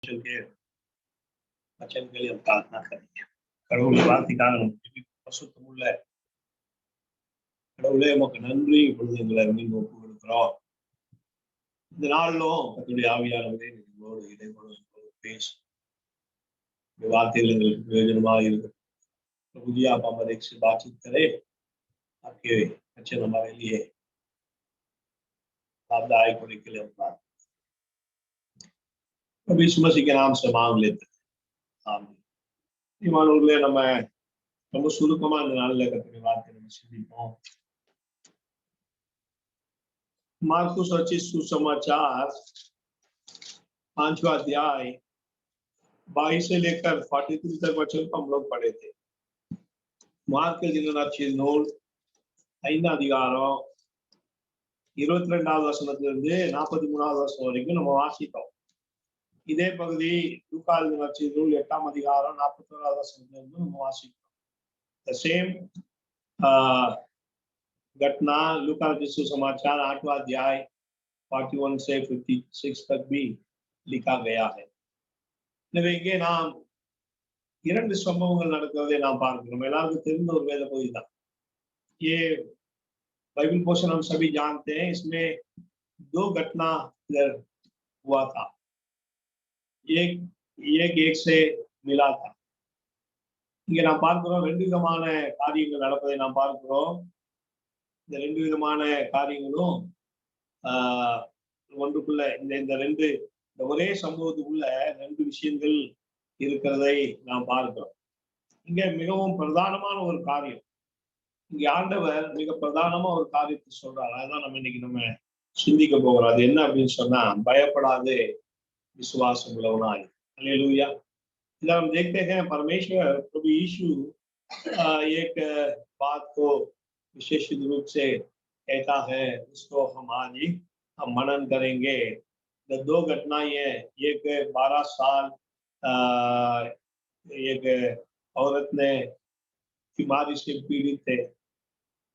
चल के वचन के लिए हम प्रार्थना करेंगे. கடவுளுடைய வார்த்தைக்காக நம்ம பரிசுத்தமுள்ள கடவுளே உமக்கு நன்றி. இப்பொழுது எங்களை மீண்டும் ஒப்பு கொடுக்கிறோம். இந்த நாளிலும் கர்த்தருடைய ஆவியானவரே எங்களோடு இடைபோடு பேசும். இந்த வார்த்தைகள் எங்களுக்கு பிரயோஜனமாக இருக்கிறது. प्रभु जी आप हमारे से बातचीत करें, आपके वचन हमारे लिए लाभदायक होने के लिए हम प्रार्थना प्रभु यीशु मसीह के नाम से मांग लेते हैं. आमीन. ईमानुएले நம்ம ரொம்ப சுருக்கமா இந்த நாள்ல கர்த்தருடைய வார்த்தையை நம்ம சிந்திப்போம். मार्कुस रचित सुसमाचार 5वां अध्याय 22 से लेकर 43 तक वचन को हम लोग पढ़े थे. மார்க் எழுதின நற்செய்தி நூல் 5ஆம் அதிகாரம் 22வது வசனத்திலிருந்து 43வது வசனம் வரைக்கும் நம்ம வாசித்தோம். இதே பகுதி லூக்கா எழுதின நற்செய்தி நூல் 8ஆம் அதிகாரம் 41வது வசனத்திலிருந்து நம்ம வாசித்தோம். The same घटना लूका रचित सुसमाचार 8वां अध्याय 41 से 56 तक भी लिखा गया है. எனவே இங்கே நாம் இரண்டு சம்பவங்கள் நடக்கிறதை நாம் பார்க்கிறோம். எல்லாருக்கும் தெரிந்த ஒரு வேத பகுதி தான். ये बाइबल पोर्शन हम सभी जानते हैं. इसमें दो घटना इधर हुआ था. एक से मिला था. இங்க நாம் பார்க்கிறோம் ரெண்டு விதமான காரியங்கள் நடப்பதை நாம் பார்க்கிறோம். இந்த ரெண்டு விதமான காரியங்களும் ஒன்றுக்குள்ள இந்த ஒரே சம்பவத்துக்குள்ள ரெண்டு விஷயங்கள் இருக்கிறதை நாம் பார்க்கிறோம். இங்க மிகவும் பிரதானமான ஒரு காரியம், இங்க ஆண்டவர் மிக பிரதானமா ஒரு காரியத்தை சொல்றாரு. அதான் நம்ம இன்னைக்கு சிந்திக்க போகிறோம். அது என்ன அப்படின்னு சொன்னா, பயப்படாதே विश्वास உள்ளவனாய். हालेलुया. इधर हम देखते हैं परमेश्वर प्रभु यीशु एक बात को विशेष रूप से कहता है, उसको हम आज ही हम मनन करेंगे. ये दो घटनाएं हैं. एक 12 साल एक औरत ने बीमारी से पीड़ित थे.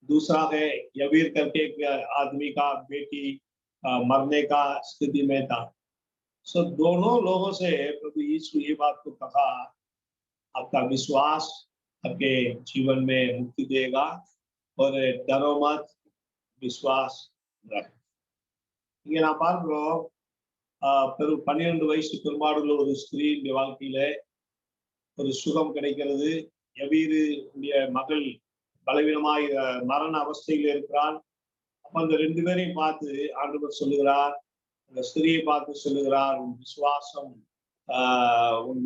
दूसरा है यवीर करके एक आदमी का बेटी मरने का स्थिति में था. सो दोनों लोगों से प्रभु यीशु ये बात को कहा, आपका विश्वास आपके जीवन में मुक्ति देगा और डरो मत, विश्वास रख. இங்க நான் பார்க்கிறோம், 12 வயசு பெரும்பாடுள்ள ஒரு ஸ்திரீ வாழ்க்கையில ஒரு சுகம் கிடைக்கிறது. யவீருடைய மகள் பலவீனமாய் மரண அவஸ்தையில் இருக்கிறான். அப்ப அந்த ரெண்டு பேரையும் பார்த்து ஆண்டவர் சொல்லுகிறார், அந்த ஸ்திரியை பார்த்து சொல்லுகிறார், உன்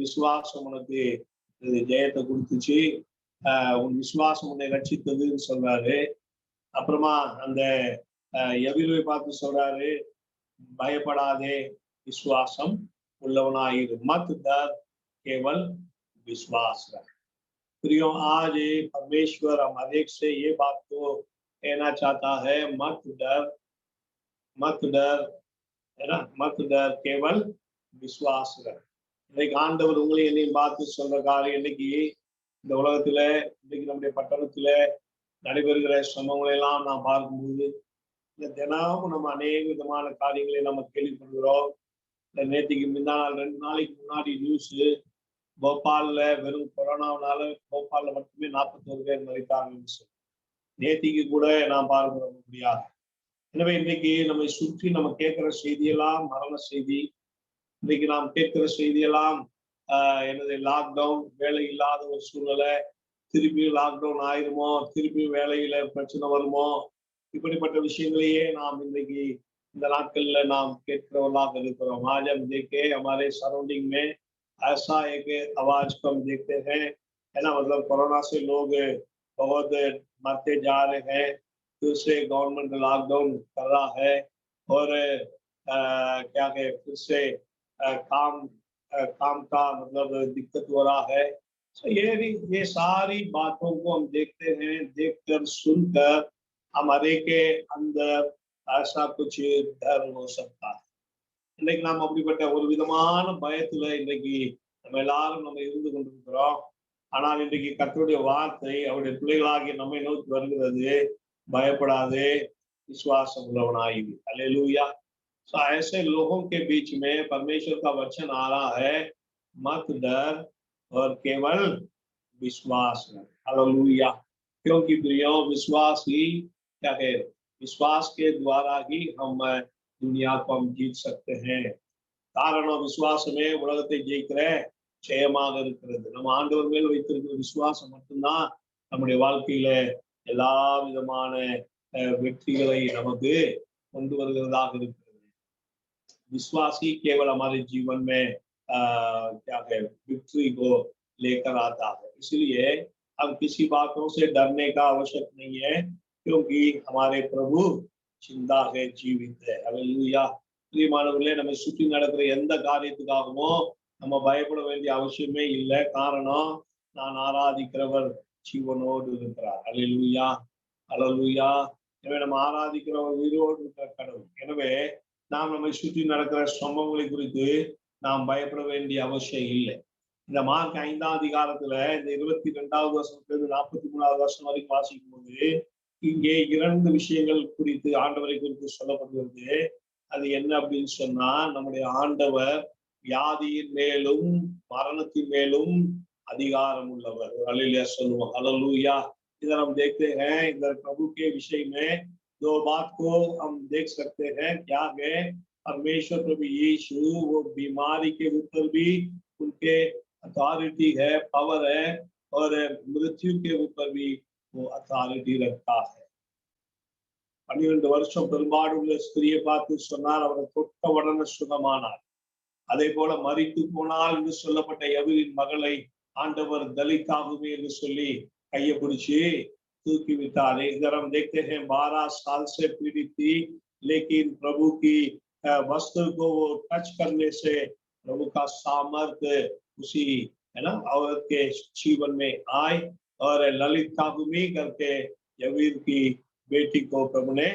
விசுவாசம் உனக்கு ஜெயத்தை கொடுத்துச்சு, உன் விசுவாசம் உன்னை ரட்சித்ததுன்னு சொல்றாரு. அப்புறமா அந்த யவீரை பார்த்து சொல்றாரு, பயப்படாதே विश्वासम उल्लवनाइर मत डर केवल विश्वास रख. प्रियो, आज परमेश्वर हमारे से ये बात को कहना चाहता है, मत डर है ना, मत डर केवल विश्वास रख. இன்னைக்கு ஆண்டவர் உங்களை என்னையும் பார்த்து சொல்ற காரியம், இன்னைக்கு இந்த உலகத்துல இன்னைக்கு நம்முடைய பட்டணத்துல நடைபெறுகிற சம்பவங்களை எல்லாம் நாம் பார்க்கும்போது தினமும் நம்ம அநேக விதமான காரியங்களை நம்ம கேள்விப்படுகிறோம். நேற்றுக்கு முன்னாள் 2 நாளைக்கு முன்னாடி நியூஸ், போபால்ல வெறும் கொரோனாவனால போபால்ல மட்டுமே 41 பேர் மரித்தாங்கன்னு சொல்லி நேற்றுக்கு கூட நாம் பார்க்க முடியாது. எனவே இன்னைக்கு நம்மை சுற்றி நம்ம கேட்கிற செய்தியெல்லாம் மரண செய்தி. இன்னைக்கு நாம் கேட்கிற செய்தியெல்லாம் என்னது, லாக்டவுன், வேலை இல்லாத ஒரு சூழ்நிலை, திருப்பியும் லாக்டவுன் ஆயிருமோ, திருப்பியும் வேலையில பிரச்சனை வருமோ, இப்படிப்பட்ட விஷயங்களையே நாம் இன்னைக்கு இந்த நாட்கள்ல நாம் கேட்கிறவர்களாக இருக்கிறோம். आज हम देखे हमारे सराउंडिंग में ऐसा एक आवाज को हम देखते हैं, है ना, मतलब कोरोना से लोग बहुत मरते जा रहे हैं. फिर से गवर्नमेंट लॉकडाउन कर रहा है और क्या कहे, फिर से काम का मतलब दिक्कत हो रहा है. तो ये सारी बातों को हम देखते हैं. देखकर सुनकर हमारे के अंदर ऐसा कुछ डर हो सकता है. இன்னைக்கு நாம் அப்படிப்பட்ட ஒரு விதமான பயத்துல இன்னைக்கு நம்ம எல்லாரும் இருந்து கொண்டிருக்கிறோம். ஆனால் இன்றைக்கு கர்த்தருடைய வார்த்தை அவருடைய பிள்ளைகளாகிய நம்மை நோக்கி வருகிறது, பயப்படாதே விசுவாசம் உள்ளவனாய். அல்லேலூயா. तो ऐसे लोगों के बीच में परमेश्वर का वचन आ रहा है, मत डर और केवल विश्वास रख। हालेलुया। क्योंकि प्रियो विश्वास ही क्या है, विश्वास के द्वारा ही हम दुनिया को हम जीत सकते हैं। காரணம் விசுவாசமே உலகத்தை ஜெயிக்கிற ஜெயமாக இருக்கிறது. நம்ம ஆண்டவர் மேல் வைத்திருக்கிற விசுவாசம் மட்டும்தான் நம்முடைய வாழ்க்கையில எல்லா விதமான வெற்றிகளை நமக்கு கொண்டு வருகிறதாக இருக்கிறது। विश्वास ही केवल हमारे जीवन में क्या है, विक्ट्री को लेकर आता है। इसलिए हम किसी बातों से डरने का आवश्यक नहीं है, क्योंकि हमारे प्रभु जिंदा है, जीवित है। हालेलुया। பிரியமானவர்களே, நம்மை சுற்றி நடக்கிற எந்த காரியத்துக்காகவும் நம்ம பயப்பட வேண்டிய அவசியமே இல்லை. காரணம், நான் ஆராதிக்கிறவர் ஜீவனோடு இருக்கிறார். ஹல்லேலூயா, ஹல்லேலூயா. எனவே நம்ம ஆராதிக்கிறவர் உயிரோடு இருக்கிற கடவுள். எனவே நாம் நம்மை சுற்றி நடக்கிற சம்பவங்களை குறித்து நாம் பயப்பட வேண்டிய அவசியம் இல்லை. இந்த மார்க் 5ஆம் அதிகாரத்துல இந்த 22வது வசனத்திலிருந்து 43வது வசனம் வரைக்கும் வாசிக்கும் போது இங்கே 2 விஷயங்கள் குறித்து ஆண்டவரை குறித்து சொல்லப்படுகிறது. அது என்ன அப்படின்னு சொன்னா, நம்முடைய ஆண்டவர் வியாதியின் மேலும் மரணத்தின் மேலும் அதிகாரம் உள்ளவர்। हालेलुया சொல்லுவோம்। हालेलुया। इधर हम देखते हैं, इधर प्रभु के विषय में 2 बात को हम देख सकते हैं। क्या है, परमेश्वर प्रभु यीशु वो बीमारी के ऊपर भी उनके अथॉरिटी है, पावर है, और मृत्यु के ऊपर भी वो अथॉरिटी रखता है। 12 வருஷம் பெரும்பாடுள்ள ஸ்திரியை பார்த்து சொன்னார், அவரை தொட்ட உடனே சுகமானார்। அதே போல மரித்து போனால் என்று சொல்லப்பட்ட யவீரின் மகளை ஆண்டவர் தலித்தாகுமே என்று சொல்லி கையை பிடிச்சு तूकी वितारे। इधर हम देखते हैं 12 साल से पीड़ित थी, लेकिन प्रभु की वस्त्र को वो टच करने से प्रभु का सामर्थ्य उसी है ना औरत के जीवन में आए, और ललिता करके यवीर की बेटी को प्रभु ने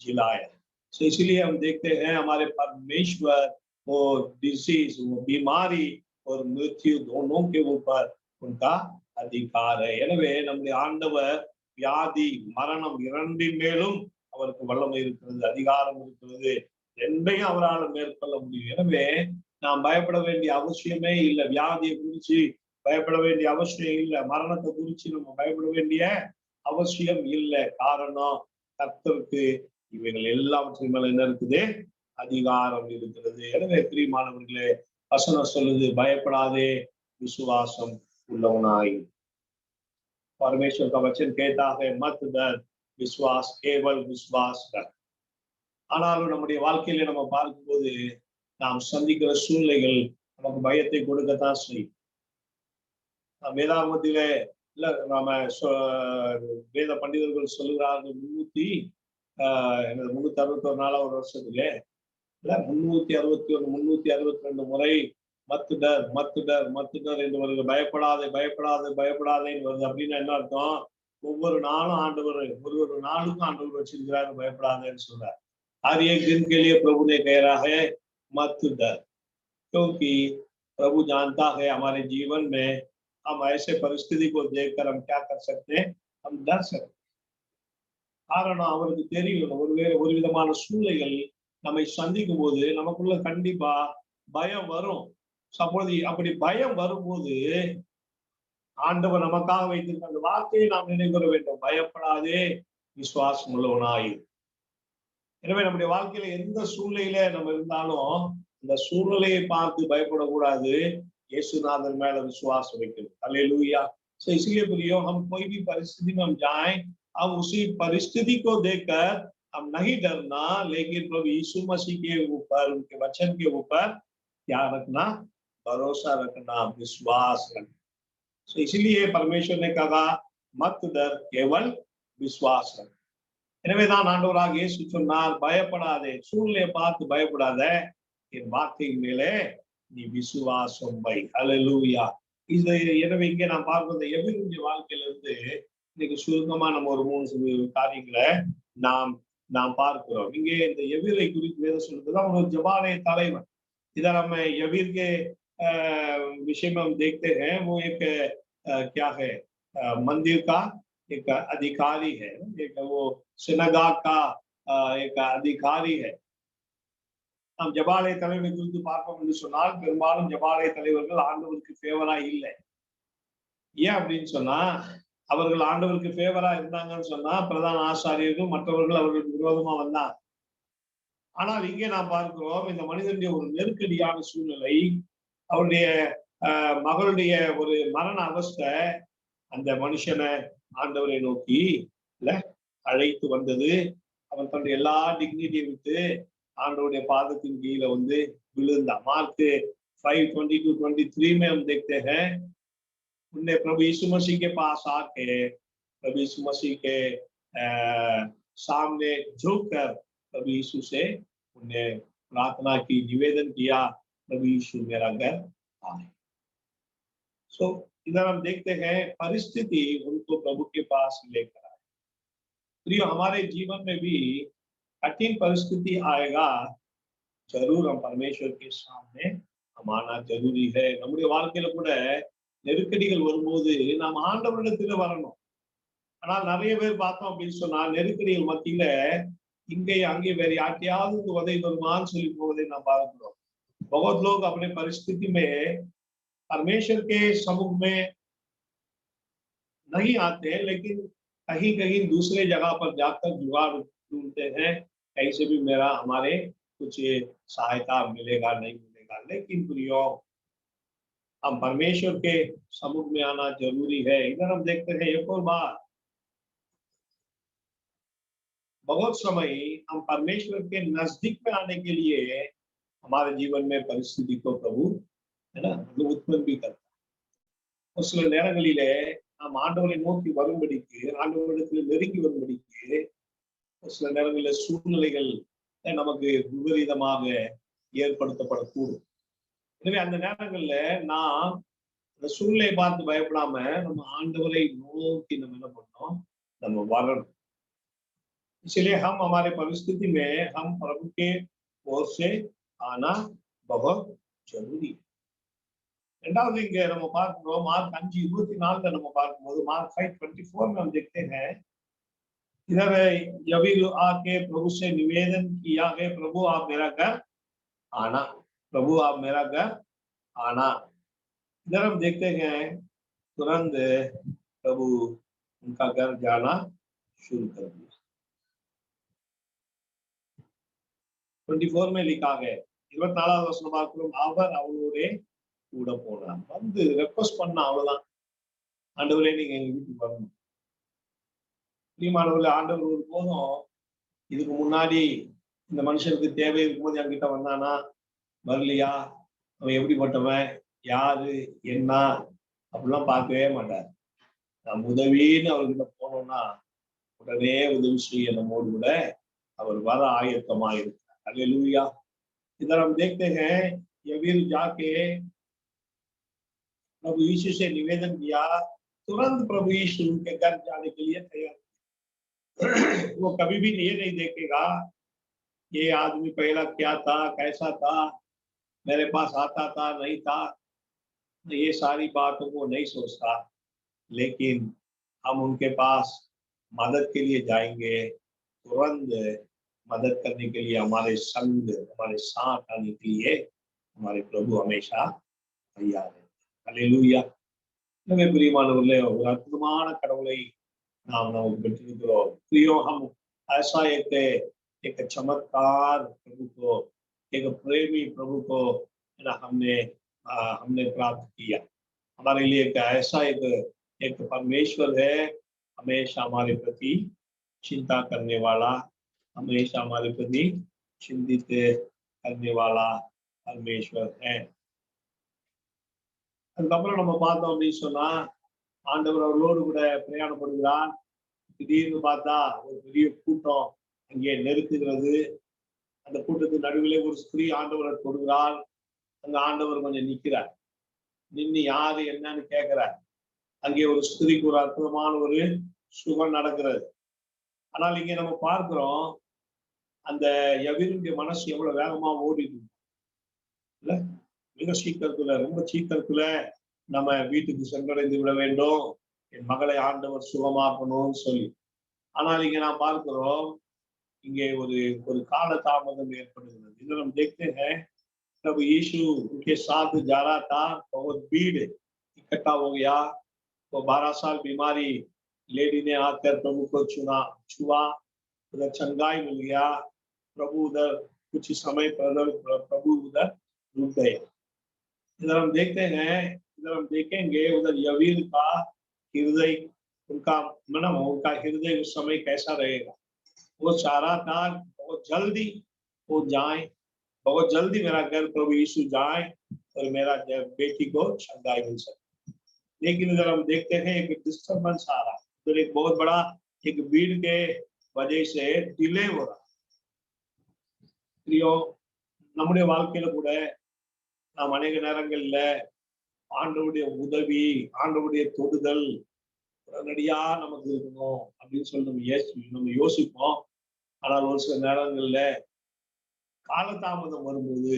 जिलाया। तो इसलिए हम देखते हैं हमारे परमेश्वर वो डिजीज, वो बीमारी और मृत्यु दोनों के ऊपर उनका अधिकार है। எனவே நம்முடைய ஆண்டவர் வியாதி மரணம் இரண்டின் மேலும் அவருக்கு வல்லமை இருக்கிறது, அதிகாரம் இருக்கிறது, ரெண்டையும் அவரால் மேற்கொள்ள முடியும்। எனவே நாம் பயப்பட வேண்டிய அவசியமே இல்லை, வியாதியை குறிச்சு பயப்பட வேண்டிய அவசியம் இல்லை, மரணத்தை குறிச்சு நம்ம பயப்பட வேண்டிய அவசியம் இல்லை। காரணம், கர்த்தருக்கு இவைகள் எல்லாவற்றின் மேல என்ன இருக்குது, அதிகாரம் இருக்கிறது। எனவே பிரியமானவர்களே, வசனம் சொல்லுது, பயப்படாதே, விசுவாசம் உள்ளவனாய்। परमेश्वर का वचन कहता है, मत डर, विश्वास, केवल विश्वास कर। ஆனாலும் நம்முடைய வாழ்க்கையில நம்ம பார்க்கும்போது நாம் சந்திக்கிற சூழ்நிலைகள் நமக்கு பயத்தை கொடுக்கத்தான் செய்யும்। வேதாகமத்திலே இல்ல நாம வேத பண்டிதர்கள் சொல்லுகிறார்கள், 361 ஒரு வருஷத்துலே இல்ல 361 362 முறை மத்து டர் மத்து டர் மத்து டர் என்று வருது, பயப்படாதே பயப்படாதே பயப்படாதேன்னு வருது। அப்படின்னா என்ன அர்த்தம், ஒவ்வொரு நாளும் ஆண்டவர் ஒரு நாளுக்கும் ஆண்டவர் வச்சிருக்கிறாரு பயப்படாதேன்னு சொல்றார்। हर एक दिन के लिए प्रभु ने कह रहा है मत डर, क्योंकि प्रभु जानता है हमारे जीवन में हम ऐसे परिस्थिति को देखकर हम क्या कर सकते हैं, हम डर सकते। காரணம், அவருக்கு தெரியும் ஒரு விதமான சூழ்நிலைகள் நம்மை சந்திக்கும் போது நமக்குள்ள கண்டிப்பா பயம் வரும்। அப்படி பயம் வரும்போது ஆண்டவர் நமக்காக வைத்திருக்க அந்த வார்த்தையை நாம் நினைவுற வேண்டும், பயப்படாதே, விசுவாசம் உள்ளவனாய்। எனவே நம்முடைய வாழ்க்கையில எந்த சூழ்நிலையில நம்ம இருந்தாலும் இந்த சூழ்நிலையை பார்த்து பயப்படக்கூடாது, यीशुनाथन மேல विश्वास வைக்கணும்। हालेलुया। सो इसलिए प्रियो, हम कोई भी परिस्थिति में हम जाएं, हम उसी परिस्थिति को देखकर हम नहीं डरना, लेकिन प्रभु यीशु मसीह के ऊपर, उनके वचन के ऊपर क्या रखना, भरोसा रखना, विश्वास रखना। सो इसलिए परमेश्वर ने कहा मत डर, केवल विश्वास रख। எனவேதான் ஆண்டவராக இயேசு சொன்னார், பயப்படாதே, சூழ்நிலையை பார்த்து பயப்படாத, என் வார்த்தையின் மேலே நீ விசுவாசம் வை। ஹல்லேலூயா। இது எனவே இங்கே நாம் பார்க்கிற எபிரேயருடைய வாழ்க்கையில இருந்து இன்னைக்கு சுருக்கமா நம்ம ஒரு 3 காரியங்களை நாம் பார்க்கிறோம்। இங்கே இந்த எபிரை குறித்து வேதம் சொல்றதுதான் ஒரு ஜபாலய தலைவன்। इधर हम यवीर के विषय में हम देखते हैं, वो एक क्या है, मंदिर का एक अधिकारी है, एक वो सिनगाग का एक अधिकारी है। நாம் ஜபாலய தலைவரை குறித்து பார்ப்போம் என்று சொன்னால் பெரும்பாலும் ஜபாலய தலைவர்கள் ஆண்டவருக்கு ஃபேவரா இல்லை. ஏன் அப்படின்னு சொன்னா அவர்கள் ஆண்டவருக்கு ஃபேவரா இருந்தாங்கன்னு சொன்னா பிரதான ஆசாரியர்கள் மற்றவர்கள் அவர்களுக்கு விரோதமா வந்தாங்க. ஆனால் இங்கே நாம் பார்க்கிறோம் இந்த மனிதனுடைய ஒரு நெருக்கடியான சூழ்நிலை, அவருடைய மகளுடைய ஒரு மரண அவஸ்தை அந்த மனுஷனை ஆண்டவரை நோக்கி அழைத்து வந்தது. அவன் தன்னுடைய எல்லா டிக்னிட்டியை விட்டு ஆண்டவருடைய பாதத்தின் கீழே விழுந்தான். मार्क 5:22-23 में हम देखते हैं उनने प्रभु यीशु मसीह के पास आके प्रभु यीशु मसीह के सामने झुककर प्रभु यीशु से उन्हें प्रार्थना की, निवेदन किया, प्रभु यीशु मेरा घर आए। सो इधर हम देखते हैं परिस्थिति उनको प्रभु के पास लेकर आए। प्रियो, हमारे जीवन में भी कठिन परिस्थिति आएगा, जरूर हम परमेश्वर के सामने हम आना जरूरी है. நம்முடைய வாழ்க்கையில கூட நெருக்கடிகள் வரும்போது நாம் ஆண்டவரிடத்துல வரணும். ஆனால் நிறைய பேர் பார்த்தோம் அப்படின்னு சொன்னா நெருக்கடிகள் மத்தியில இங்கே அங்கே வேற யார்ட்டையாவது உதவி வருமான்னு சொல்லி போவதை நாம் பார்க்கிறோம். बहुत लोग अपने परिस्थिति में परमेश्वर के सम्मुख में नहीं आते, लेकिन कहीं कहीं दूसरे जगह पर जाकर जुगाड़ ढूंढते हैं, कहीं से भी मेरा हमारे कुछ सहायता मिलेगा नहीं मिलेगा। लेकिन प्रियो, हम परमेश्वर के सम्मुख में आना जरूरी है। इधर हम देखते हैं एक और बात, बहुत समय हम परमेश्वर के नजदीक में आने के लिए हमारे जीवन में परिस्थिति को प्रभु उत्पन्न भी करता है। சில நேரங்களிலே நாம் ஆண்டவரை நோக்கி வரும்படிக்கு, ஆண்டவரிடத்தில் நெருங்கி வரும்படிக்கு சில நேரங்களில் சூழ்நிலைகள் நமக்கு விபரீதமாக ஏற்படுத்தப்படக்கூடும். எனவே அந்த நேரங்கள்ல நாம் அந்த சூழ்நிலையை பார்த்து பயப்படாம நம்ம ஆண்டவரை நோக்கி நம்ம என்ன பண்ணோம், நம்ம வரணும். इसलिए हम हमारे परिस्थिति में हम प्रभु के ओर से आना बहुत जरूरी है. இரண்டாவது இங்க நம்ம பார்க்கிறோம் मार्क 5:24 நம்ம பார்க்கும்போது मार्क 5:24 में हम देखते हैं, इधर यवीर आके प्रभु से निवेदन किया है, प्रभु आप मेरा घर आना, प्रभु आप मेरा घर आना. इधर हम देखते हैं तुरंत प्रभु उनका घर जाना शुरू कर दिया. 24 में लिखा है, 24வது வசனம் பார்க்கிறோம், அவர் அவளோட கூட போனார். ரெக்வெஸ்ட் பண்ண, அவ்வளவுதான், ஆண்டவரே நீங்க எங்க வீட்டுக்கு வரணும். பிரியமானவர்களே, ஆண்டவர் ஒரு போதும் இதுக்கு முன்னாடி இந்த மனுஷனுக்கு தேவை இருக்கும்போது என்கிட்ட வந்தானா, வரலையா, அவன் எப்படிப்பட்டவன், யாரு என்ன அப்படிலாம் பார்க்கவே மாட்டார். நாம் உதவின்னு அவர்கிட்ட போனோம்னா உடனே உதவி செய்ய நம்மோடு கூட அவர் வர ஆயத்தமா இருக்கிறார். हालेलुया. इधर हम देखते हैं यवीर जाके प्रभु यीशु से निवेदन किया, तुरंत प्रभु यीशु उनके घर जाने के लिए तैयार. वो कभी भी ये नहीं देखेगा ये आदमी पहला क्या था, कैसा था, मेरे पास आता था नहीं था, ये सारी बातों को नहीं सोचता. लेकिन हम उनके पास मदद के लिए जाएंगे, तुरंत मदद करने के लिए हमारे संग, हमारे साथ आने के लिए हमारे प्रभु हमेशा तैयार है. हालेलुया. எனவே பிரியமானவர்களே, ஒரு அற்புதமான கடவுளை நாம் நமக்கு பெற்றிருக்கிறோம். प्रियो, हम ऐसा एक चमत्कार प्रभु को, एक प्रेमी प्रभु को हमने प्राप्त किया. हमारे लिए एक ऐसा एक परमेश्वर है, हमेशा हमारे प्रति चिंता करने वाला, हमेशा हमारे प्रति चिंतित करने वाला परमेश्वर है. அதுக்கப்புறம் நம்ம பார்த்தோம் அப்படின்னு சொன்னா ஆண்டவர் அவர்களோடு கூட பிரயாணப்படுகிறார். திடீர்னு பார்த்தா ஒரு பெரிய கூட்டம் அங்கே நெருக்குகிறது. அந்த கூட்டத்தின் நடுவிலே ஒரு ஸ்திரீ ஆண்டவரை கொடுக்கிறார். அங்க ஆண்டவர் கொஞ்சம் நிற்கிறார். நின்று யாரு என்னன்னு கேட்கிறார். அங்கே ஒரு ஸ்திரீக்கு ஒரு அற்புதமான ஒரு சுகம் நடக்கிறது. ஆனால் இங்க நம்ம பார்க்கிறோம் அந்த யவீருடைய மனசு எவ்வளவு வேகமா ஓடிது இல்ல, மிக சீக்கிரத்துல, ரொம்ப சீக்கிரத்துல நம்ம வீட்டுக்கு சென்றடைந்து விட வேண்டும், என் மகளை ஆண்டவர் சுகமாக்கணும்னு சொல்லி. ஆனால் இங்க நான் பார்க்கிறோம் இங்கே ஒரு ஒரு கால தாமதம் ஏற்படுகிறது। इधर हम देखते हैं तब यीशु उनके साथ जा रहा था, बहुत भीड़ इकट्ठा हो गया। तो 12 साल बीमारी लेडी ने आकर प्रभु को छुआ, उधर चंगाई मिल गया। प्रभु उधर कुछ समय प्रभु उधर रुक गए। इधर हम देखते हैं, इधर हम देखेंगे उधर यवीर का हृदय, उनका मन, उनका हृदय उस समय कैसा रहेगा। वो चाह रहा था बहुत जल्दी वो जाए, बहुत जल्दी मेरा घर प्रभु यीशु जाए और मेरा बेटी को चंगाई मिल सके। लेकिन इधर हम देखते हैं एक डिस्टर्बेंस आ रहा है, तो एक बहुत बड़ा एक भीड़ के वजह से डिले हो रहा। प्रियो, நம்முடைய வாழ்க்கையில கூட நாம் அநேக நேரங்கள்ல ஆண்டவருடைய உதவி, ஆண்டவருடைய தொடுதல் உடனடியா நமக்கு இருக்கணும் அப்படின்னு சொல்லி நம்ம யோசிப்போம்। ஆனால் ஒரு சில நேரங்கள்ல காலதாமதம் வரும்போது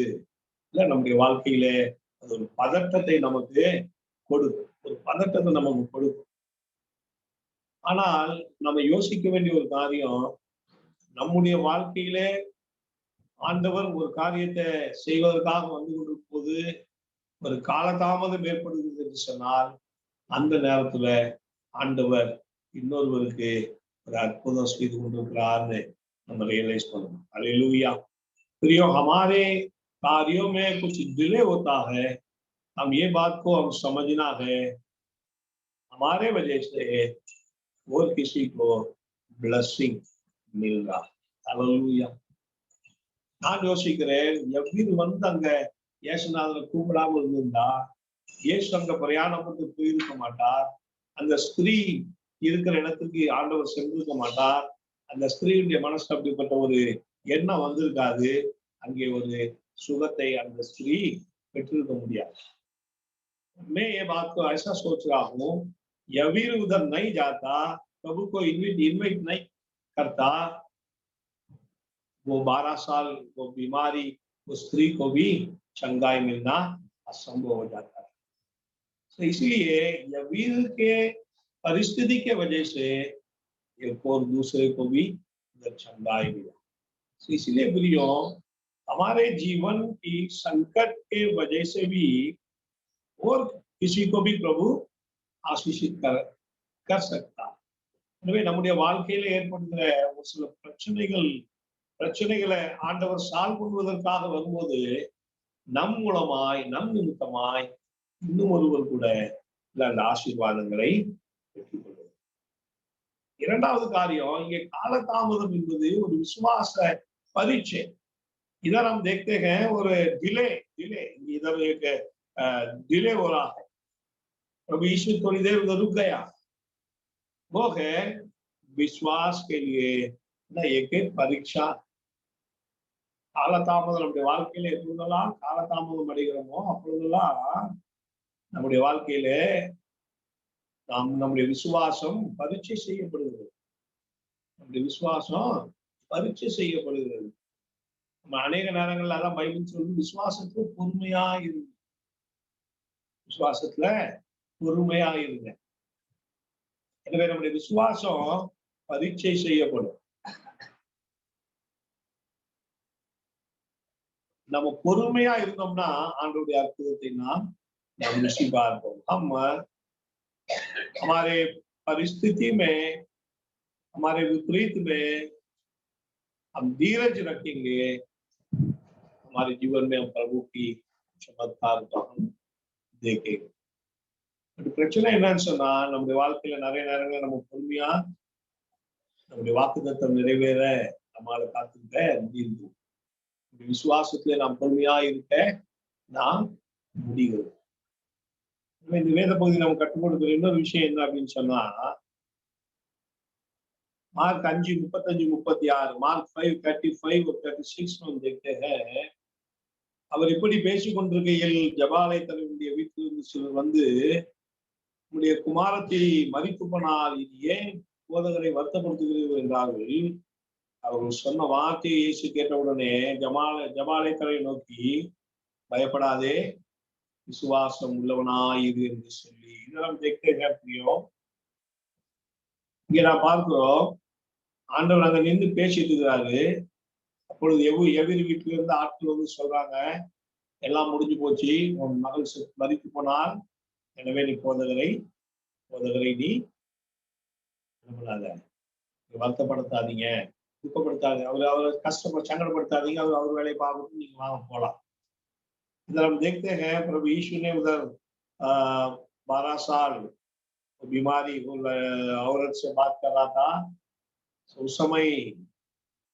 இல்ல நம்முடைய வாழ்க்கையில அது ஒரு பதட்டத்தை நமக்கு கொடுக்கும், ஒரு பதட்டத்தை நமக்கு கொடுக்கும்। ஆனால் நம்ம யோசிக்க வேண்டிய ஒரு காரியம், நம்முடைய வாழ்க்கையிலே ஆண்டவர் ஒரு காரியத்தை செய்வதற்காக வந்து கொண்டிருக்கும் போது ஒரு காலதாமதம் ஏற்படுகிறது என்று சொன்னால், அந்த நேரத்துல ஆண்டவர் இன்னொருவருக்கு ஒரு அற்புதம் செய்து கொண்டிருக்கிறார்னு நம்ம ரியலைஸ் பண்ணணும்। हालेलुया। प्रियो, हमारे कार्यों में कुछ डिले होता है, हम ये बात को हम समझना है, हमारे वजह से और किसी को ब्लेसिंग मिल रहा। हालेलुया। நான் யோசிக்கிறேன், எவ்விரு வந்து அங்க இயேசுநாதரை கூப்பிடாம இருந்திருந்தா இயேசு அங்க பிரயாணப்பட்டு போயிருக்க மாட்டார், அந்த ஸ்திரீ இருக்கிற இடத்துக்கு ஆண்டவர் சென்றிருக்க மாட்டார், அந்த ஸ்திரீயுடைய மனசு அப்படிப்பட்ட ஒரு எண்ணம் வந்திருக்காது, அங்கே ஒரு சுகத்தை அந்த ஸ்திரீ பெற்றிருக்க முடியாது। मैं ये बात को ऐसा सोच रहा हूँ, यवीर उधर नहीं जाता, प्रभु को इन्वाइट नहीं करता, वो 12 साल वो बीमारी उस स्त्री को भी चंगाई मिलना असंभव हो जाता है। तो इसलिए यवीर के परिस्थिति के वजह से एक और दूसरे को भी चंगाई मिला। तो इसलिए प्रियो, हमारे जीवन की संकट के वजह से भी और किसी को भी प्रभु आशीषित कर सकता है। எனவே நம்முடைய வாழ்க்கையில ஏற்படுகிற ஒரு சில பிரச்சனைகளை ஆண்டவர் சால்வ் பண்ணுவதற்காக வரும்போது நம் மூலமாய் நம் நிமித்தமாய் இன்னும் ஒருவர் கூட அந்த ஆசீர்வாதங்களை பெற்றுக் கொள்வது। இரண்டாவது காரியம், இங்கே காலதாமதம் என்பது ஒரு விசுவாச परीक्षे। इधर हम देखते हैं और डिले इधर एक डिले हो रहा है, प्रभु यीशु थोड़ी देर उधर रुक गया, वो है विश्वास के लिए ना एक परीक्षा। காலதாமதம் நம்முடைய வாழ்க்கையில எப்பொழுதெல்லாம் காலதாமதம் அடைகிறோமோ அப்பொழுதெல்லாம் நம்முடைய வாழ்க்கையில நம்முடைய விசுவாசம் பரீட்சை செய்யப்படுகிறது, நம்முடைய விசுவாசம் பரீட்சை செய்யப்படுகிறது। நம்ம அநேக நேரங்கள்ல அதான் பைபிள் சொல்லி விசுவாசத்துல பொறுமையா இருங்க, விசுவாசத்துல பொறுமையா இருங்க। எனவே நம்முடைய விசுவாசம் பரீட்சை செய்யப்படும்। நம்ம பொறுமையா இருந்தோம்னா ஆண்டவருடைய அற்புதத்தை நாம் ருசி பார்ப்போம்। हम हमारे परिस्थिति में, हमारे विपरीत में हम धीरज रखेंगे, हमारे जीवन में हम प्रभु की चमत्कार को हम देखेंगे। பிரச்சனை என்னன்னு சொன்னா, நம்முடைய வாழ்க்கையில நிறைய நேரங்கள் நம்ம பொறுமையா நம்முடைய வாக்குத்தத்தம் நிறைவேற நம்மளால காத்துக்கிட்ட முடியுது, விசுவாசத்துல நாம் பொறுமையா இருக்க நாம் முடிகிறது। இந்த வேத பகுதி நம்ம கற்றுக் கொடுக்கிற இன்னொரு விஷயம் என்ன அப்படின்னு சொன்னா, मार्क 5:35-36, मार्क 5:35 और 36 में देखते हैं, அவர் இப்படி பேசிக் கொண்டிருக்கையில் ஜபாலை தலைவனுடைய வீட்டிலிருந்து சிலர் வந்து, உங்களுடைய குமாரத்தை மரித்து போனால் இது ஏன் போதகரை வருத்தப்படுத்துகிறீர்கள் என்றார்கள்। அவர்கள் சொன்ன வார்த்தையை இயேசு கேட்டவுடனே ஜபாலை தலைவரை நோக்கி, பயப்படாதே, விசுவாசம் உள்ளவனாயிரு என்று சொல்லி, இதெல்லாம் देखते हैं प्रियो, இங்க நான் பார்க்கிறோம், ஆண்டவர் அங்க நின்று பேசிட்டு இருக்கிறாரு. அப்பொழுது எதிரி வீட்டுல இருந்து ஆட்கள் வந்து சொல்றாங்க, எல்லாம் முடிஞ்சு போச்சு, உன் மகள் மரித்து போனால், எனவே நீ போதகரை நீ என்ன பண்ணாத, வருத்தப்படுத்தாதீங்க, துக்கப்படுத்தாதீங்க, அவரை சங்கடப்படுத்தாதீங்க, அவர் வேலையை பார்க்கணும், நீங்க வாங்க போலாம். इधर हम देखते हैं प्रभु यीशु ने उधर 12 साल बीमारी औरत से बात कर रहा था। उस समय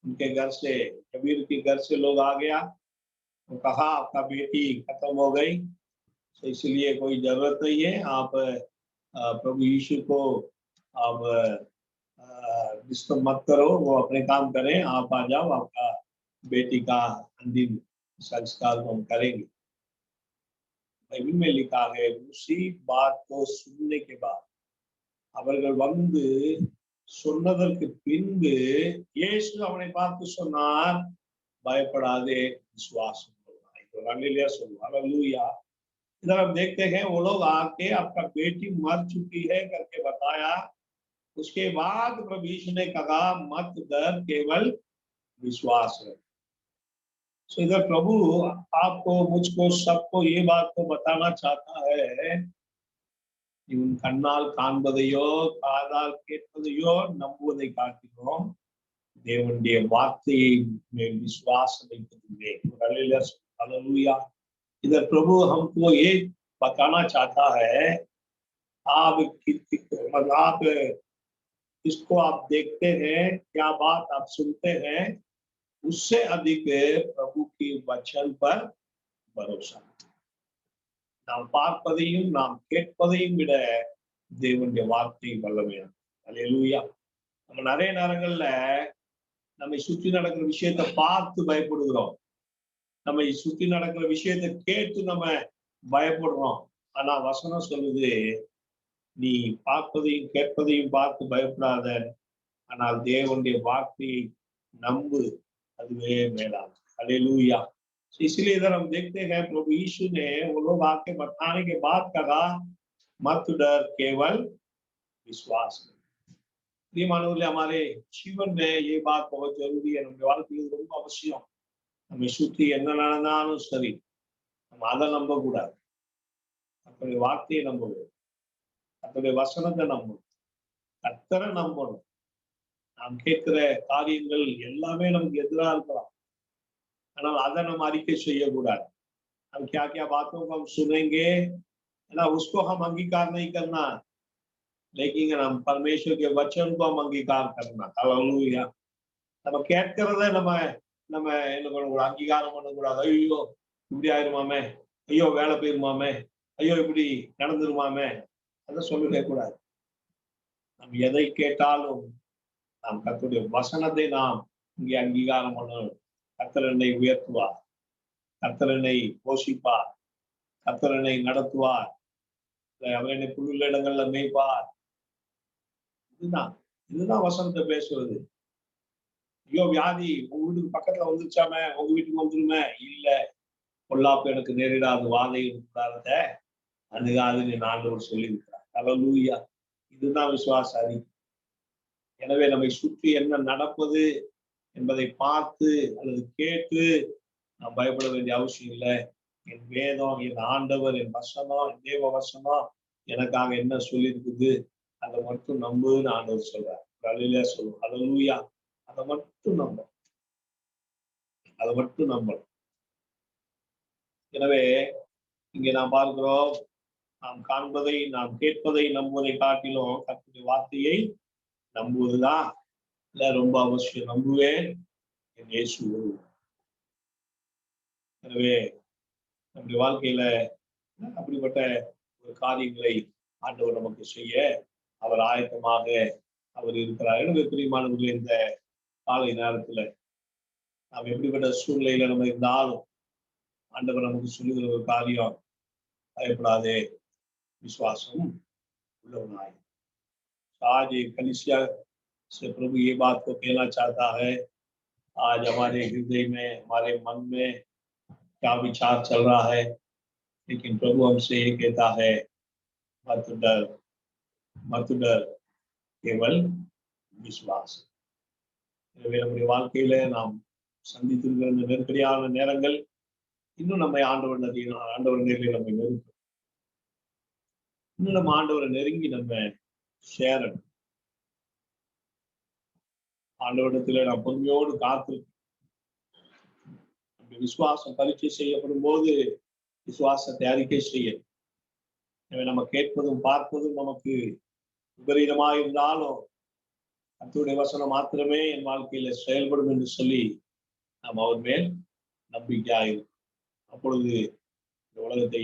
उनके घर से, कबीर के घर से लोग आ गया, तो कहा आपका बेटी खत्म हो गई, तो इसलिए कोई जरूरत नहीं है, आप प्रभु यीशु को आप डिस्टर्ब मत करो, वो अपने काम करें, आप आ जाओ, आपका बेटी का अंतिम संस्कार को हम करेंगे। बाइबल में लिखा है, उसी बात को सुनने के बाद அவர்கள் வந்து சொன்னதற்கு பின்பு இயேசு அவனை பார்த்து சொன்னார், பயப்படாதே, विश्वास हालेलुया। इधर हम देखते हैं वो लोग आके आपका बेटी मर चुकी है करके बताया। उसके बाद प्रभु यीशु ने कहा मत डर, केवल विश्वास है। तो इधर प्रभु आपको, मुझको, सबको ये बात को बताना चाहता है, இவன் கண்ணால் காண்பதையோ காதால் கேட்பதையோ நம்புவதை காட்டிலும் தேவனுடைய வார்த்தையை மேல் விசுவாசம் வைப்பதில்லை। हालेलुया। इधर प्रभु हमको ये बताना चाहता है, आप इसको आप देखते हैं, क्या बात आप सुनते हैं, उससे अधिक प्रभु की वचन पर भरोसा। நாம் பார்ப்பதையும் நாம் கேட்பதையும் விட தேவனுடைய வார்த்தை வல்லமையானது। அல்லேலூயா। நம்ம நிறைய நேரங்கள்ல நம்மை சுற்றி நடக்கிற விஷயத்தை பார்த்து பயப்படுகிறோம், நம்மை சுற்றி நடக்கிற விஷயத்தை கேட்டு நம்ம பயப்படுறோம்। ஆனா வசனம் சொல்லுது, நீ பார்ப்பதையும் கேட்பதையும் பார்த்து பயப்படாத, ஆனால் தேவனுடைய வார்த்தையை நம்பு, அதுவே மேலாகும்। அல்லேலூயா। इसलिए इधर हम देखते हैं प्रभु यीशु ने वो लोग आके बताने के बाद कहा मत डर, केवल विश्वास। प्रियमानवர்களே, हमारे जीवन में ये बात बहुत जरूरी है, நம்முடைய வாழ்க்கையில் ரொம்ப அவசியம்। நம்மை சுற்றி என்ன நடந்தாலும் சரி, நம்ம அதை நம்ப கூடாது, கர்த்தருடைய வார்த்தையை நம்பணும், கர்த்தருடைய வசனத்தை நம்பணும், கர்த்தரை நம்பணும்। நாம் கேட்கிற காரியங்கள் எல்லாமே நமக்கு எதிராக இருக்கலாம், ஆனால் அதை நம்ம அறிக்கை செய்யக்கூடாது। हम क्या क्या बातों को हम सुनेंगे ना, उसको हम अंगीकार नहीं करना, लेकिन हम परमेश्वर के वचन को हम अंगीकार करना। हालेलुया। நம்ம கேட்கிறத நம்ம நம்ம என்ன பண்ணக்கூடாது, அங்கீகாரம் பண்ணக்கூடாது। ஐயோ இப்படி ஆயிருமாமே, ஐயோ வேலை போயிருமாமே, ஐயோ இப்படி நடந்துருமாமே, அதை சொல்லவே கூடாது। நம்ம எதை கேட்டாலும் நாம் கர்த்தருடைய வசனத்தை நாம் இங்கே அங்கீகாரம் பண்ணணும்। கர்த்தர் என்னை உயர்த்துவார், கர்த்தர் என்னை போஷிப்பார், கர்த்தர் என்னை நடத்துவார், அவர் என்னை புல்லுள்ள இடங்கள்ல மேய்ப்பார்। இதுதான் வசனத்தை பேசுவது। ஐயோ வியாதி உங்க வீட்டுக்கு பக்கத்துல வந்துருச்சாமே, உங்க வீட்டுக்கு வந்துருமே, இல்ல பொல்லாப்பு எனக்கு நேரிடாது, வாதையும் கூடாத அணுகாதுன்னு என் ஆண்டவர் சொல்லியிருக்கிறார்। அல்லேலூயா। இதுதான் விசுவாச அறிக்கை। எனவே நம்மை சுற்றி என்ன நடப்பது என்பதை பார்த்து அல்லது கேட்டு நாம் பயப்பட வேண்டிய அவசியம் இல்லை। என் வேதம், என் ஆண்டவர், என் வசனம், என் தேவ வசனம் எனக்காக என்ன சொல்லியிருக்குது, அதை மட்டும் நம்புன்னு ஆண்டவர் சொல்றார்। அல்லேலூயா சொல்லுவோம்। அல்லேலூயா। அதை மட்டும் நம்பணும், அதை மட்டும் நம்பணும்। எனவே இங்கே நாம் பார்க்கிறோம், நாம் காண்பதை நாம் கேட்பதை நம்புவதை காட்டிலும் கர்த்தருடைய வார்த்தையை நம்புவதுதான் ரொம்ப அவசியம்। நம்புவேன் என் இயேசு ஒருவர்। எனவே நம்முடைய வாழ்க்கையில அப்படிப்பட்ட ஒரு காரியங்களை ஆண்டவர் நமக்கு செய்ய அவர் ஆயத்தமாக அவர் இருக்கிறார்। எனவே பிரியமானவர்களே, இந்த காலை நேரத்துல நாம் எப்படிப்பட்ட சூழ்நிலையில நம்ம இருந்தாலும் ஆண்டவர் நமக்கு சொல்லுகிற ஒரு காரியம், பயப்படாதே, विश्वासम उलवनाए। आज कलीसिया से प्रभु ये बात को कहना चाहता है, आज हमारे हृदय में, हमारे मन में क्या विचार चल रहा है, लेकिन प्रभु हमसे ये कहता है, मत डर, केवल विश्वास। எனவே நம்முடைய வாழ்க்கையில நாம் சந்தித்திருக்கிற இந்த நெருக்கடியான நேரங்கள் இன்னும் நம்மை ஆண்டவர் நேரில் நம்மை நெருக்கும். இன்னும் நம்ம ஆண்டவரை நெருங்கி நம்ம சேரணும். ஆண்டவரிடத்துல நாம் பொறுமையோடு காத்து விசுவாசம் பரீட்சை செய்யப்படும் போது விசுவாசத்தை அறிக்கை செய்யணும். எனவே நம்ம கேட்பதும் பார்ப்பதும் நமக்கு விபரீதமாக இருந்தாலும் கர்த்தருடைய வசனம் மாத்திரமே என் வாழ்க்கையில செயல்படும் என்று சொல்லி நாம் அவர் மேல் நம்பிக்கையாயிருக்கும். அப்பொழுது இந்த உலகத்தை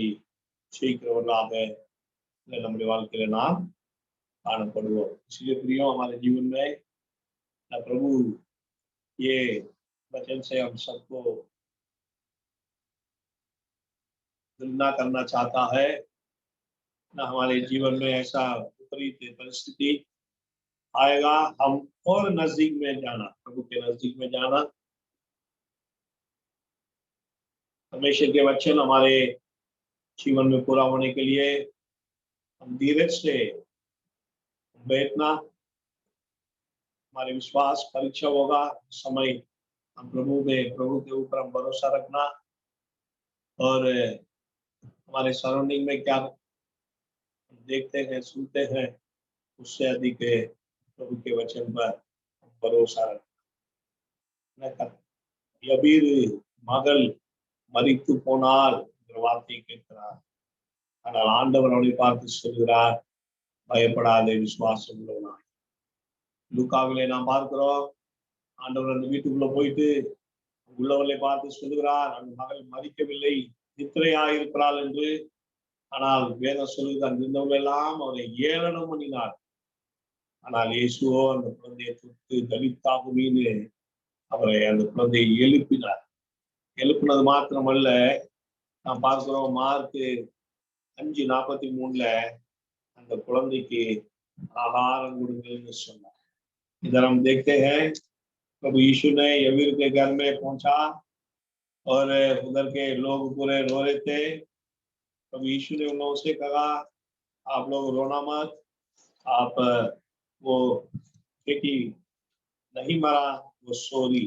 ஜெயிக்கிறவர்களாக நம்முடைய வாழ்க்கையில நாம் काणपड़ो इसलिए प्रियो हमारे जीवन में ना प्रभु ये वचन से हम सबको तुलना करना चाहता है ना हमारे जीवन में ऐसा विपरीत परिस्थिति आएगा हम और नजदीक में जाना प्रभु के नजदीक में जाना परमेश्वर के वचन हमारे जीवन में पूरा होने के लिए हम धीरज से बैठना हमारे विश्वास परीक्षा होगा समय हम प्रभु के ऊपर हम भरोसा रखना और हमारे सराउंडिंग में क्या देखते हैं सुनते हैं उससे अधिक प्रभु के वचन पर भरोसा रखना यबीर मगल மரித்து போனால் வார்த்தை கேட்கிறார் ஆனால் ஆண்டவர் அவனை பார்த்து சொல்கிறார் பயப்படாதே விசுவாசம் உள்ளவனாய் லூக்காவிலே நாம் பார்க்கிறோம் ஆண்டவர் அந்த வீட்டுக்குள்ள போயிட்டு உள்ளவர்களை பார்த்து சொல்லுகிறார் அந்த மகள் மரிக்கவில்லை நித்திரையாயிருக்கிறாள் என்று ஆனால் வேதம் சொல்லுகிற அந்த இருந்தவர்கள் எல்லாம் அவரை ஏளனம் பண்ணினார் ஆனால் இயேசுவோ அந்த குழந்தையை தொட்டு தலித்தாகுமீன்னு அவரை அந்த குழந்தையை எழுப்பினது மாத்திரமல்ல நாம் பார்க்கிறோம் மார்க் 5:43 அந்த குழந்தைக்கு आहाரம் கொடுங்கள்னு சொன்னார் इधर हम देखते हैं प्रभु यीशु ने यवीर के घर में पहुंचा और उधर के लोग पूरे रो रहे थे प्रभु यीशु ने उन लोगों से कहा आप लोग रोना मत आप वो बेटी नहीं मरा वो सो रही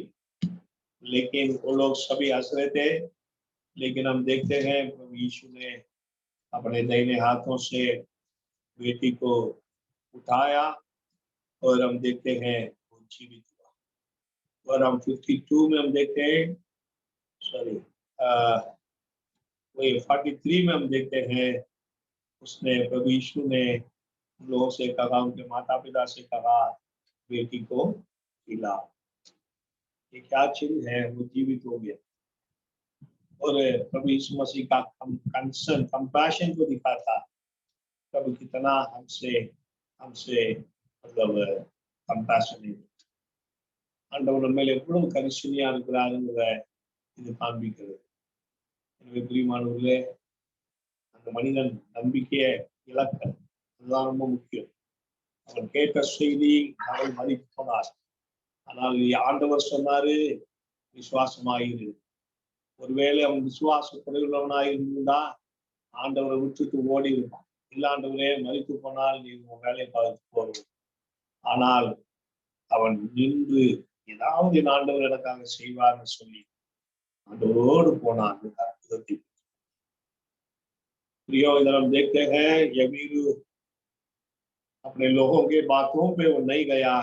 लेकिन वो लोग सभी हंस रहे थे लेकिन हम देखते हैं प्रभु यीशु ने अपने दाहिने हाथों से बेटी को उठाया और हम देखते हैं वो जीवित हुआ और हम 52 में हम देखते हैं सॉरी 43 में हम देखते हैं उसने प्रभु यीशु ने लोगों से कहा उनके माता पिता से कहा बेटी को खिलाओ ये क्या चिन्ह है वो जीवित हो गया और प्रभु यीशु मसीह का कंसर्न कंपैशन को दिखाता प्रभु कितना हमसे मतलब कंपैशनेट ஆண்டவர் நம்ம மேல எவ்வளவு கரிசனையா இருக்கிறாருங்கிற இது காண்பிக்கிறது எனவே பிரியமானவர்களே அந்த மனிதன் நம்பிக்கையை இழக்க அதுதான் ரொம்ப முக்கியம் அவன் கேட்ட செய்தி அவன் மதித்து போனார் ஆனால் ஆண்டவர் சொன்னாரு விசுவாசமாயிரு ஒருவேளை அவன் விசுவாச குறைவுள்ளவனாயிருந்தா ஆண்டவரை விட்டுட்டு ஓடி இருப்பான் இல்ல ஆண்டவரே மரித்து போனால் நீ உன் வேலையை பார்த்து போறது ஆனால் அவன் நின்று ஏதாவது என் ஆண்டவர் எனக்காக செய்வார்னு சொல்லி ஆண்டவரோடு போனான் அற்புதத்தை प्रियो इधर हम देखते हैं यबीर अपने लोगों के बातों पे वो नहीं गया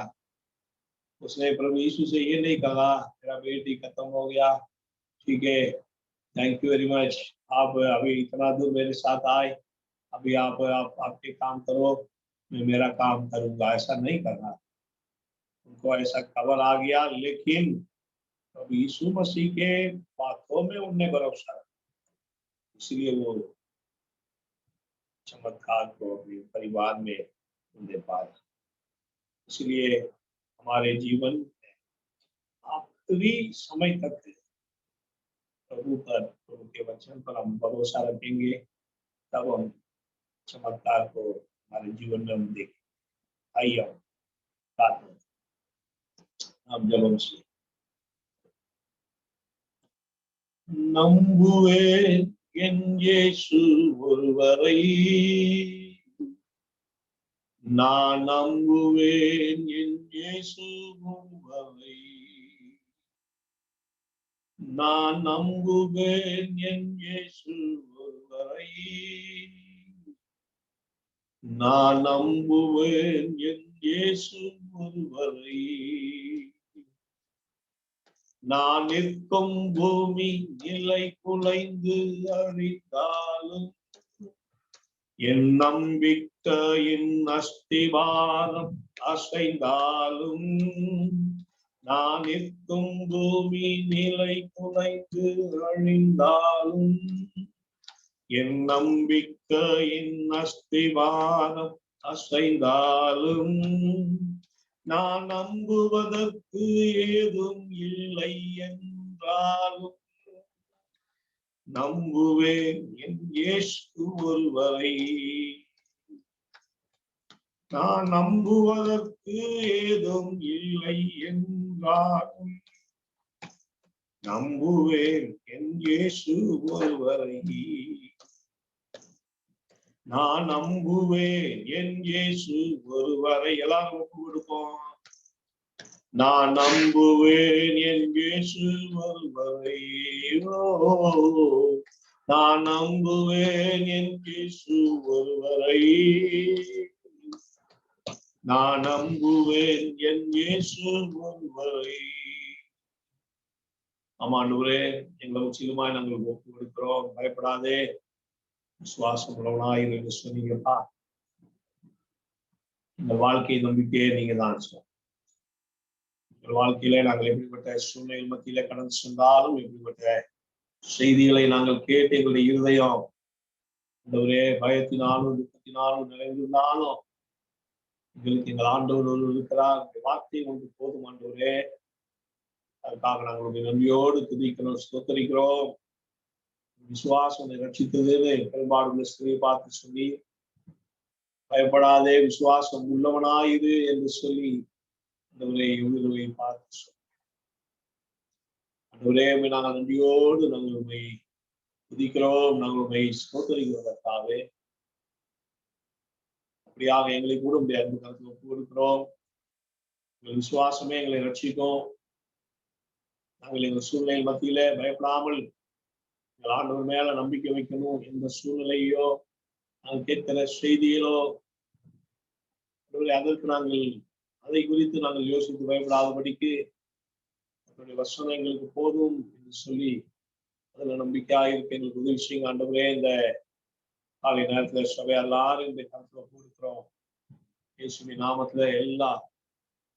उसने प्रभु यीशु से ये नहीं कहा मेरा बेटी खत्म हो गया ठीक है थैंक यू वेरी मच आप अभी इतना दूर मेरे साथ आए अभी आप आपके काम करो मैं मेरा काम करूंगा ऐसा नहीं करना उनको ऐसा खबर आ गया लेकिन प्रभु यीशु मसीह के बातों में उनने भरोसा रखा इसलिए वो चमत्कार को अपने परिवार में उन्हें पाया इसलिए हमारे जीवन में आखिरी समय तक प्रभु के वचन पर हम भरोसा रखेंगे तब हम चमत्कार को हमारे जीवन में हम देखें आइए हम जब हमसे நம்புவேன் என் இயேசு ஒருவரை நான் நம்புவேன் என் இயேசு ஒருவரை நான் நம்புவேன் என் இயேசு ஒருவரை. நான் நம்புவேன் என் இயேசு ஒருவரை. நான் நிற்கும் பூமி நிலை குலைந்து அழிந்தாலும் என் நம்பிக்கையின் அஸ்திவாரம் அசைந்தாலும், நான் நிற்கும் பூமி நிலை குலைந்து அழிந்தாலும் என் நம்பிக்கையின் அஸ்திவாரம் அசைந்தாலும், நான் நம்புவதற்கு ஏதும் இல்லை என்றாலும் நம்புவேன் என் இயேசு ஒருவரை. நான் நம்புவதற்கு ஏதும் இல்லை என்றாலும் நம்புவேன் என் இயேசு ஒருவரை. நான் நம்புவேன் என் இயேசு ஒருவரை. எல்லாரும் ஒப்பு கொடுப்போம். நான் நம்புவேன் என் இயேசு ஒருவரை. நான் நம்புவேன் என் இயேசு ஒருவரை. நான் நம்புவேன் என் இயேசு ஒருவரை. ஆமாண்டவரே, எங்களை உச்சிதமாய் நாங்கள் ஒப்பு கொடுக்கிறோம். பயப்படாதே, விசுவாசம் உள்ளவனாயிரு என்று சொன்னீங்கப்பா. இந்த வாழ்க்கை நம்பிக்கையே நீங்க தான் சார். எங்கள் வாழ்க்கையில நாங்கள் எப்படிப்பட்ட சூழ்நிலை மத்தியில கடந்து சென்றாலும், எப்படிப்பட்ட செய்திகளை நாங்கள் கேட்டு எங்களுடைய இருதயம் ஆண்டவரே பயத்தினாலும் துக்கத்தினாலும் நிறைந்திருந்தாலும், எங்களுக்கு எங்கள் ஆண்டவர் ஒரு இருக்கிறார், வார்த்தை ஒன்று போதும் ஆண்டவரே. அதுக்காக நாங்களுடைய நன்றியோடு துதிக்கிறோம், ஸ்தோத்தரிக்கிறோம். விசுவாசம் ரட்சித்ததுன்னு பெரும்பாடுள்ள ஸ்திரியை பார்த்து சொல்லி, பயப்படாதே விசுவாசம் உள்ளவனாயிரு என்று சொல்லி ஆண்டவரை பார்த்து சொல்லி, ஆண்டவரே நாங்கள் நன்றியோடு நாங்கள் உண்மை துதிக்கிறோம், நாங்கள் உண்மை ஸ்தோத்தரிக்கிறதற்காகவே. அப்படியாக எங்களை கூட உடைய அன்பு கருத்து ஒப்பு கொடுக்கிறோம். எங்கள் விசுவாசமே எங்களை ரட்சிக்கும். நாங்கள் எங்கள் சூழ்நிலை மத்தியில பயப்படாமல் எங்கள் ஆண்டவர் மேல நம்பிக்கை வைக்கணும். எந்த சூழ்நிலையோ நாங்கள் கேட்கிற செய்தியிலோ அதற்கு நாங்கள் அதை குறித்து நாங்கள் யோசித்து பயப்படாதபடிக்கு அவருடைய வசனம் எங்களுக்கு போதும் என்று சொல்லி அதுல நம்பிக்கையாக இருக்க எங்களுக்கு உதவி செய்யுங்க ஆண்டவரே. இந்த காலை நேரத்துல சபை எல்லாரும் இந்த கருத்துல போடுக்கிறோம். இயேசுவின் நாமத்துல எல்லா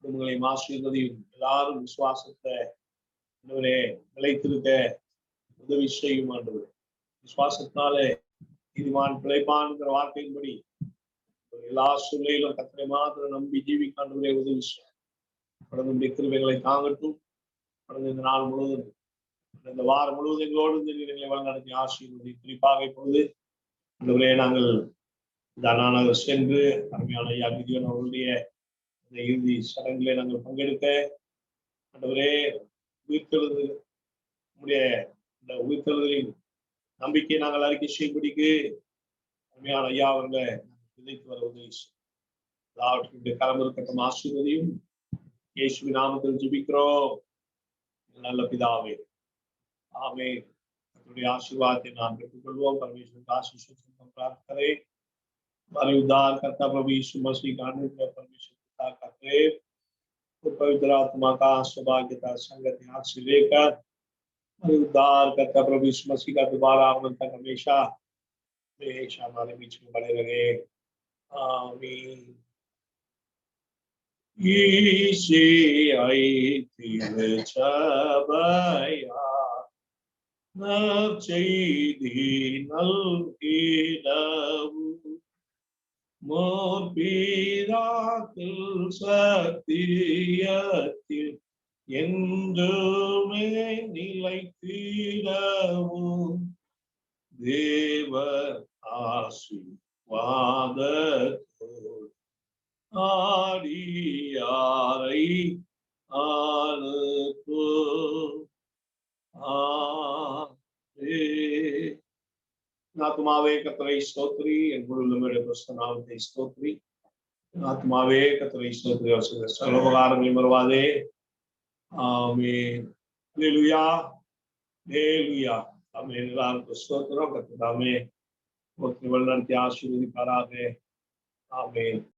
குடும்பங்களையும் ஆசீர்வதியும். எல்லாரும் விசுவாசத்தை ஆண்டவரே நிலைத்திருக்க உதவி செய்யும் ஆண்டவரே. விசுவாசத்தினாலே நீதிமான் பிழைப்பான்ங்கிற வார்த்தையின்படி எல்லா சூழ்நிலையிலும் கர்த்தரை மாத்திரம் நம்பி ஜீவிக்காண்டவரே உதவி செய்யும். கடந்த கிருபைகளை தாங்கட்டும். கடந்த இந்த நாள் முழுவதும், இந்த வாரம் முழுவதும் எங்களோடு இந்த நீர்களை வழிநடத்தி ஆசீர்வதி. குறிப்பாக இப்பொழுது ஆண்டவரே நாங்கள் தானாநகர் சென்று அருமையான ஐயா கிதியோன் அவர்களுடைய இந்த இறுதி சடங்கிலே நாங்கள் பங்கெடுக்க ஆண்டவரே உயிர்த்தெழுது நம்முடைய இந்த உயிர்த்தெழுதலின் நம்பிக்கையை நாங்கள் அறிக்கை செய்யும்படிக்கு அருமையான ஐயா அவர்களை விதைத்து வர உதவி செய்யும். கரம் இருக்கட்டும், ஆசீர்வதியும். இயேசுவின் நாமத்தில் ஜெபிக்கிறோம் நல்ல பிதாவே, ஆமென். கர்த்தருடைய ஆசீர்வாதத்தை நாம் பெற்றுக்கொள்வோம். परमेश्वर का आशीष प्राप्त करें। हमारे उद्धार करता प्रभु यीशु मसीह का अनुग्रह, परमेश्वर पिता का प्रेम और पवित्र आत्मा का सौभाग्यता संगत हाथ से लेकर हमारे उद्धार करता प्रभु यीशु मसीह का दोबारा आगमन तक हमेशा हमारे बीच में बने रहे। आमीन। ஈசே ஐத்திருச்சபையா நற்செய்தி நல்கிடவும் முற்பிதாக்கள் சத்தியத்தில் என்றுமே நிலைத்திடவும் தேவ ஆசீர்வாதத்தோடு ஆடியாரை ஆத்மாவே கர்த்தரை ஸ்தோத்திரி, என் முழுமையுடைய பரிசுத்த நாமத்தை ஸ்தோத்திரி. ஆத்மாவே கர்த்தரை ஸ்தோத்திரி, அவர் சர்வ உபகாரங்களை மறவாதே. ஆமென். அல்லேலூயா. ஹalleluya. ஆமென். எல்லாருக்கும் ஸ்தோத்திரம். கர்த்தர் தாமே உங்களை வழிநடத்தி ஆசீர்வதிப்பாராக. ஆமென்.